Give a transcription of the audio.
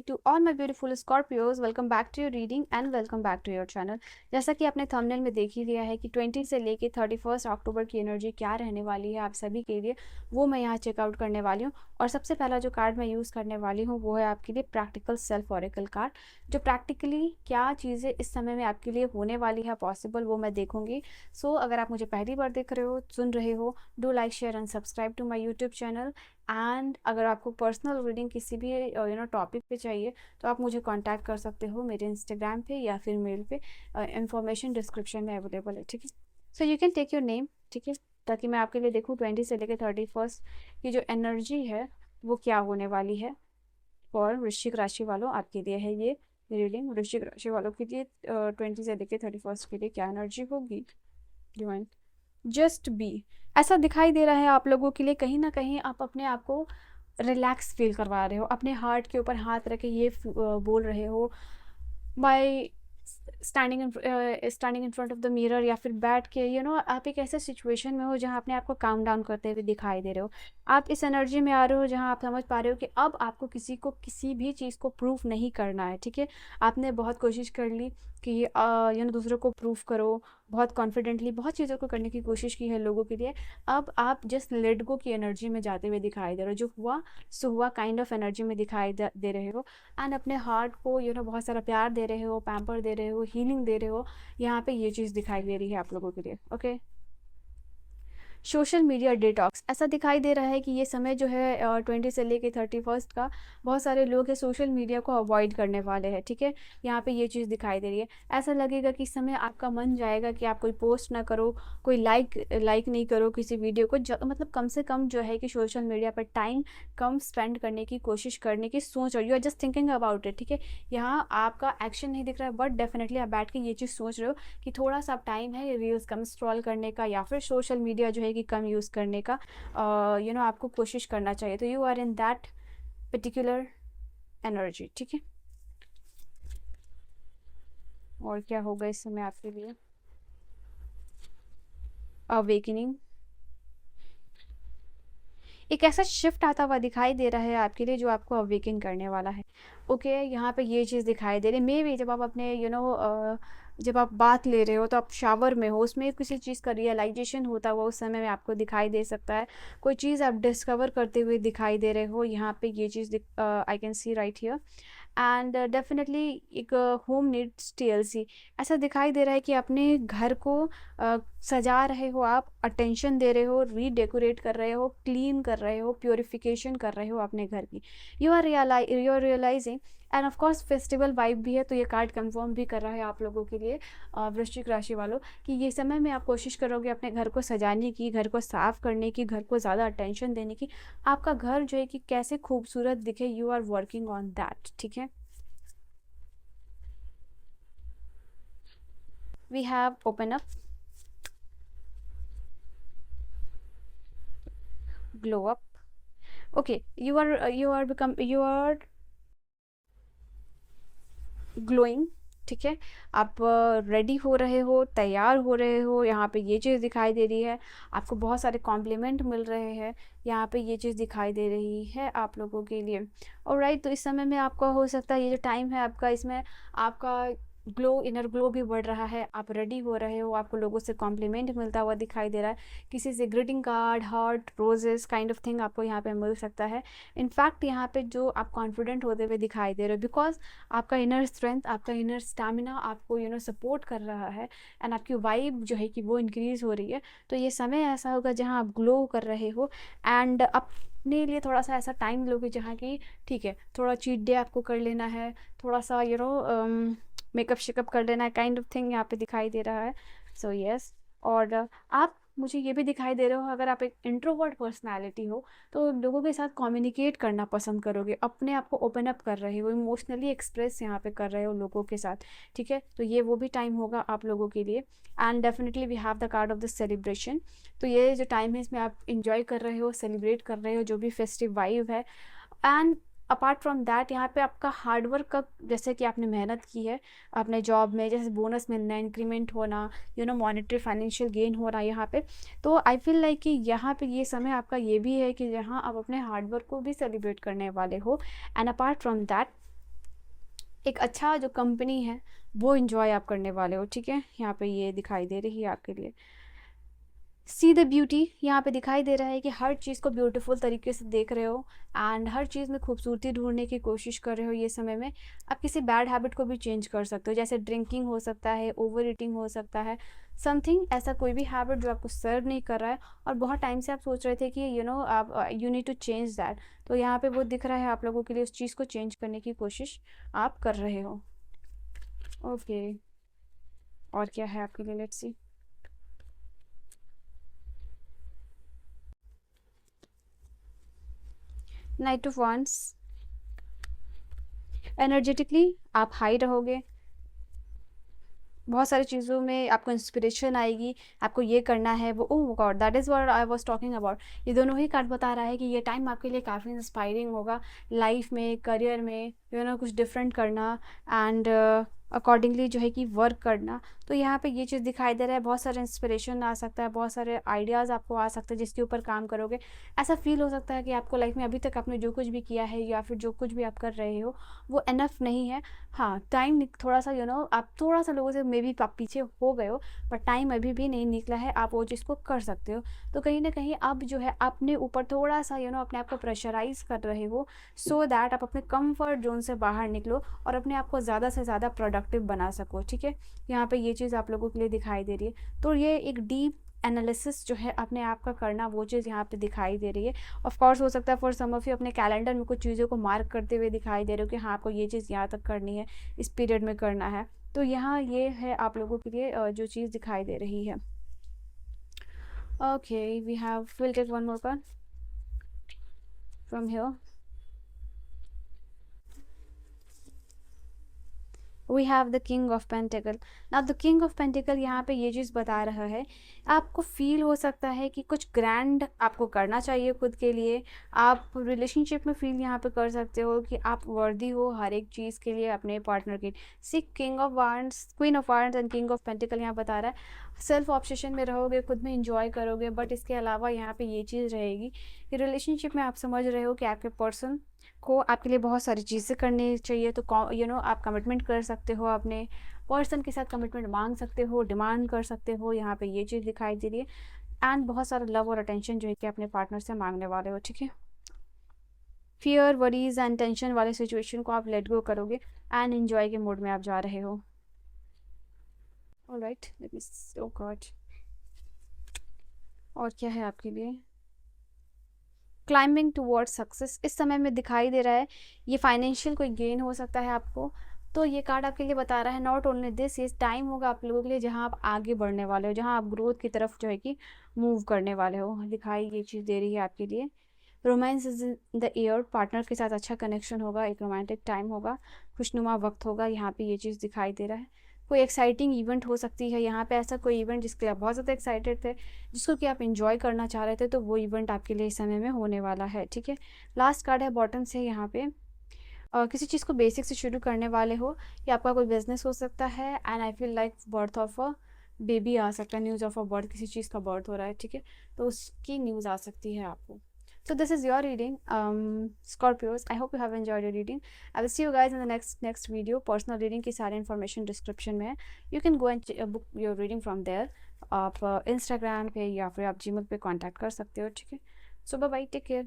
to all my beautiful Scorpios. Welcome back to your reading and welcome back to your channel. जैसा कि आपने thumbnail में देख ही लिया है कि 20 से लेके 31 अक्टूबर की एनर्जी क्या रहने वाली है आप सभी के लिए, वो मैं यहाँ चेकआउट करने वाली हूँ। और सबसे पहला जो कार्ड मैं यूज़ करने वाली हूँ वो है आपके लिए प्रैक्टिकल सेल्फ ऑरेकल कार्ड, जो प्रैक्टिकली क्या चीज़ें इस समय में आपके लिए होने वाली है पॉसिबल, वो मैं देखूंगी। सो अगर आप मुझे पहली बार देख रहे हो, सुन रहे हो, do like share and subscribe to my YouTube channel. And अगर आपको पर्सनल रीडिंग किसी भी टॉपिक पे चाहिए तो आप मुझे कांटेक्ट कर सकते हो मेरे इंस्टाग्राम पे या फिर मेल पे। इंफॉर्मेशन डिस्क्रिप्शन में अवेलेबल है, ठीक है। So you can take your name, ठीक है, ताकि मैं आपके लिए देखूँ 20 से लेकर 31 की जो एनर्जी है वो क्या होने वाली है। और वृश्चिक राशि वालों आपके लिए है ये रीडिंग। वृश्चिक राशि वालों के लिए 20 से लेकर 31 के लिए क्या एनर्जी होगी। डिवाइन जस्ट बी, ऐसा दिखाई दे रहा है आप लोगों के लिए कहीं ना कहीं आप अपने आप को रिलैक्स फील करवा रहे हो, अपने हार्ट के ऊपर हाथ रख के ये बोल रहे हो bye standing in front of the mirror, या फिर बैठ के आप एक ऐसे सिचुएशन में हो जहाँ अपने आप को काम डाउन करते हुए दिखाई दे रहे हो। आप इस एनर्जी में आ रहे हो जहाँ आप समझ पा रहे हो कि अब आपको किसी को किसी भी चीज़ को प्रूफ नहीं करना है, ठीक है। आपने बहुत कोशिश कर ली कि दूसरों को प्रूफ करो, बहुत कॉन्फिडेंटली बहुत चीज़ों को करने की कोशिश की है लोगों के लिए। अब आप जस्ट लेट गो की एनर्जी में जाते हुए दिखाई दे रहे हो, जो हुआ सो हुआ काइंड ऑफ एनर्जी में दिखाई दे रहे हो। एंड अपने हार्ट को बहुत सारा प्यार दे रहे हो, पैम्पर दे रहे हो, हीलिंग दे रहे हो। यहाँ पे ये चीज़ दिखाई दे रही है आप लोगों के लिए, ओके। सोशल मीडिया डिटॉक्स, ऐसा दिखाई दे रहा है कि ये समय जो है 20 से लेके 31 का, बहुत सारे लोग हैं सोशल मीडिया को अवॉइड करने वाले हैं, ठीक है। यहाँ पे ये चीज़ दिखाई दे रही है। ऐसा लगेगा कि इस समय आपका मन जाएगा कि आप कोई पोस्ट ना करो, कोई लाइक नहीं करो किसी वीडियो को, मतलब कम से कम जो है कि सोशल मीडिया पर टाइम कम स्पेंड करने की कोशिश करने की सोच रहे हो। You are just thinking about it, ठीक है। यहाँ आपका एक्शन नहीं दिख रहा है, बट डेफिनेटली आप बैठ के ये चीज़ सोच रहे हो कि थोड़ा सा टाइम है रील्स कम स्क्रॉल करने का, या फिर सोशल मीडिया जो है कि कम यूज़ करने का आपको कोशिश करना चाहिए। तो you are in that particular energy, ठीक है। और क्या होगा इस समय आपके लिए। अवेकनिंग, एक ऐसा शिफ्ट आता हुआ दिखाई दे रहा है आपके लिए जो आपको अवेकन करने वाला है, ओके। यहाँ पे ये चीज़ दिखाई दे रही है। मे भी जब आप अपने जब आप बात ले रहे हो तो आप शावर में हो, उसमें किसी चीज़ का रियलाइजेशन होता हुआ उस समय में आपको दिखाई दे सकता है। कोई चीज़ आप डिस्कवर करते हुए दिखाई दे रहे हो, यहाँ पे ये चीज़ I can see right here. And definitely एक होम नीड्स TLC, ऐसा दिखाई दे रहा है कि अपने घर को सजा रहे हो, आप अटेंशन दे रहे हो, रीडेकोरेट कर रहे हो, क्लीन कर रहे हो, प्योरिफिकेशन कर रहे हो अपने घर की। You are realising. And of course festival vibe भी है, तो ये कार्ड कंफर्म भी कर रहा है आप लोगों के लिए वृश्चिक राशि वालों कि ये समय में आप कोशिश करोगे अपने घर को सजाने की, घर को साफ करने की, घर को ज़्यादा अटेंशन देने की। आपका घर जो है कि कैसे खूबसूरत दिखे, you are working on that, ठीक है। we have open up, glow up, okay. You are glowing, ठीक है। आप रेडी हो रहे हो, तैयार हो रहे हो, यहाँ पे ये चीज़ दिखाई दे रही है। आपको बहुत सारे कॉम्प्लीमेंट मिल रहे हैं, यहाँ पे ये चीज़ दिखाई दे रही है आप लोगों के लिए। और राइट, तो इस समय में आपका हो सकता है ये जो टाइम है आपका, इसमें आपका इनर ग्लो भी बढ़ रहा है। आप रेडी हो रहे हो, आपको लोगों से कॉम्प्लीमेंट मिलता हुआ दिखाई दे रहा है, किसी से greeting card, heart, roses kind of thing आपको यहाँ पे मिल सकता है। इनफैक्ट यहाँ पे जो आप कॉन्फिडेंट होते हुए दिखाई दे रहे हो, बिकॉज आपका इनर स्ट्रेंथ, आपका इनर स्टैमिना आपको सपोर्ट कर रहा है। एंड आपकी वाइब जो है कि वो इंक्रीज हो रही है। तो ये समय ऐसा होगा जहाँ आप ग्लो कर रहे हो एंड अपने लिए थोड़ा सा ऐसा टाइम लोगे जहाँ की ठीक है, थोड़ा चीट डे आपको कर लेना है, थोड़ा सा मेकअप शेकअप कर लेना है काइंड ऑफ थिंग यहाँ पे दिखाई दे रहा है। सो यस, और आप मुझे ये भी दिखाई दे रहे हो, अगर आप एक इंट्रोवर्ट पर्सनालिटी हो तो लोगों के साथ कम्युनिकेट करना पसंद करोगे, अपने आप को ओपन अप कर रहे हो, इमोशनली एक्सप्रेस यहाँ पे कर रहे हो लोगों के साथ, ठीक है। तो ये वो भी टाइम होगा आप लोगों के लिए। And definitely we have the card of the celebration. तो ये जो टाइम है इसमें आप इंजॉय कर रहे हो, सेलिब्रेट कर रहे हो जो भी फेस्टिव वाइब है। एंड अपार्ट फ्रॉम दैट यहाँ पे आपका हार्डवर्क का, जैसे कि आपने मेहनत की है अपने जॉब में, जैसे बोनस मिलना, इंक्रीमेंट होना, मॉनेटरी फाइनेंशियल गेन हो रहा है यहाँ पे। तो आई फील लाइक कि यहाँ पे ये समय आपका ये भी है कि जहाँ आप अपने हार्डवर्क को भी सेलिब्रेट करने वाले हो। एंड अपार्ट फ्रॉम दैट एक अच्छा जो कंपनी है वो इंजॉय आप करने वाले हो, ठीक है। यहाँ पे ये दिखाई दे रही है आपके लिए। सी द ब्यूटी, यहाँ पे दिखाई दे रहा है कि हर चीज़ को ब्यूटीफुल तरीके से देख रहे हो एंड हर चीज़ में खूबसूरती ढूंढने की कोशिश कर रहे हो। ये समय में आप किसी बैड हैबिट को भी चेंज कर सकते हो, जैसे ड्रिंकिंग हो सकता है, ओवर ईटिंग हो सकता है, समथिंग ऐसा कोई भी हैबिट जो आपको सर्व नहीं कर रहा है और बहुत टाइम से आप सोच रहे थे कि आप you need to change that. तो यहाँ पे वो दिख रहा है आप लोगों के लिए, उस चीज़ को चेंज करने की कोशिश आप कर रहे हो। ओके, और क्या है आपके लिए, let's see. Night of wands, energetically आप हाई रहोगे, बहुत सारी चीज़ों में आपको इंस्पिरेशन आएगी, आपको ये करना है वो। Oh God, that is what I was talking about. ये दोनों ही कार्ड बता रहा है कि ये टाइम आपके लिए काफ़ी इंस्पायरिंग होगा, लाइफ में, करियर में, कुछ डिफरेंट करना एंड अकॉर्डिंगली जो है कि वर्क करना। तो यहाँ पे ये चीज़ दिखाई दे रहा है, बहुत सारे इंस्पिरेशन आ सकता है, बहुत सारे आइडियाज़ आपको आ सकते हैं जिसके ऊपर काम करोगे। ऐसा फील हो सकता है कि आपको लाइफ में अभी तक आपने जो कुछ भी किया है या फिर जो कुछ भी आप कर रहे हो वो इनफ नहीं है। हाँ, टाइम थोड़ा सा आप थोड़ा सा लोगों से मे बी आप पीछे हो गए हो, बट टाइम अभी भी नहीं निकला है, आप वो चीज़ को कर सकते हो। तो कहीं ना कहीं अब जो है अपने ऊपर थोड़ा सा अपने आप को प्रेशराइज कर रहे हो, सो दैट आप अपने कंफर्ट जोन से बाहर निकलो और अपने आप को ज़्यादा से ज़्यादा प्रोडक्टिव बना सको, ठीक है। यहाँ पे ये चीज़ आप लोगों के लिए दिखाई दे रही है। तो ये एक डीप एनालिसिस जो है अपने आप का करना, वो चीज़ यहाँ पे दिखाई दे रही है। ऑफ कोर्स हो सकता है फॉर सम ऑफ यू अपने कैलेंडर में कुछ चीज़ों को मार्क करते हुए दिखाई दे रहे हो कि हाँ आपको ये चीज़ यहाँ तक करनी है, इस पीरियड में करना है। तो यहाँ ये है आप लोगों के लिए जो चीज़ दिखाई दे रही है। Okay, we have will take one more card from here. We have the king of pentacle. ना द किंग ऑफ पेंटिकल यहाँ पे ये चीज़ बता रहा है, आपको फील हो सकता है कि कुछ ग्रैंड आपको करना चाहिए खुद के लिए। आप रिलेशनशिप में फील यहाँ पे कर सकते हो कि आप वर्दी हो हर एक चीज़ के लिए अपने पार्टनर की। See king of wands, queen of wands and king of pentacle यहाँ बता रहा है सेल्फ ऑब्सेशन में रहोगे, खुद में इंजॉय करोगे, बट इसके अलावा यहाँ पे ये चीज़ रहेगी कि रिलेशनशिप में आप समझ रहे हो कि आपके पर्सन को आपके लिए बहुत सारी चीज़ें करनी चाहिए। तो आप कमिटमेंट कर सकते हो, अपने पर्सन के साथ कमिटमेंट मांग सकते हो, डिमांड कर सकते हो। यहाँ पे ये चीज़ दिखाई दे रही है एंड बहुत सारा लव और अटेंशन जो है कि अपने पार्टनर से मांगने वाले हो, ठीक है। फियर, वरीज एंड टेंशन वाले सिचुएशन को आप लेट गो करोगे एंड एंजॉय के मूड में आप जा रहे हो। ऑलराइट, लेट मी सी, ओह गॉड, और क्या है आपके लिए। क्लाइंबिंग टूवर्ड्स सक्सेस इस समय में दिखाई दे रहा है, ये फाइनेंशियल कोई गेन हो सकता है आपको। तो ये कार्ड आपके लिए बता रहा है नॉट ओनली दिस, ये टाइम होगा आप लोगों के लिए जहाँ आप आगे बढ़ने वाले हो, जहाँ आप ग्रोथ की तरफ जो है कि मूव करने वाले हो। दिखाई ये चीज़ दे रही है आपके लिए। Romance is in the air, partner के साथ अच्छा कनेक्शन होगा, एक रोमांटिक टाइम होगा, खुशनुमा वक्त होगा। यहाँ पे ये चीज़ दिखाई दे रहा है। कोई एक्साइटिंग इवेंट हो सकती है यहाँ पे, ऐसा कोई इवेंट जिसके लिए आप बहुत ज़्यादा एक्साइटेड थे, जिसको कि आप इंजॉय करना चाह रहे थे, तो वो इवेंट आपके लिए इस समय में होने वाला है, ठीक है। लास्ट कार्ड है बॉटम से यहाँ पे। किसी चीज़ को बेसिक से शुरू करने वाले हो, या आपका कोई बिजनेस हो सकता है and I feel like birth of a baby आ सकता है, न्यूज़ ऑफ अ बर्थ, किसी चीज़ का बर्थ हो रहा है, ठीक है। तो उसकी न्यूज़ आ सकती है आपको। So this is your reading, Scorpios. I hope you have enjoyed your reading. I will see you guys in the next video. Personal reading की सारी information description में है. You can go and book your reading from there. आप Instagram पे या फिर आप Gmail पे contact कर सकते हो, ठीक है। So bye bye, take care.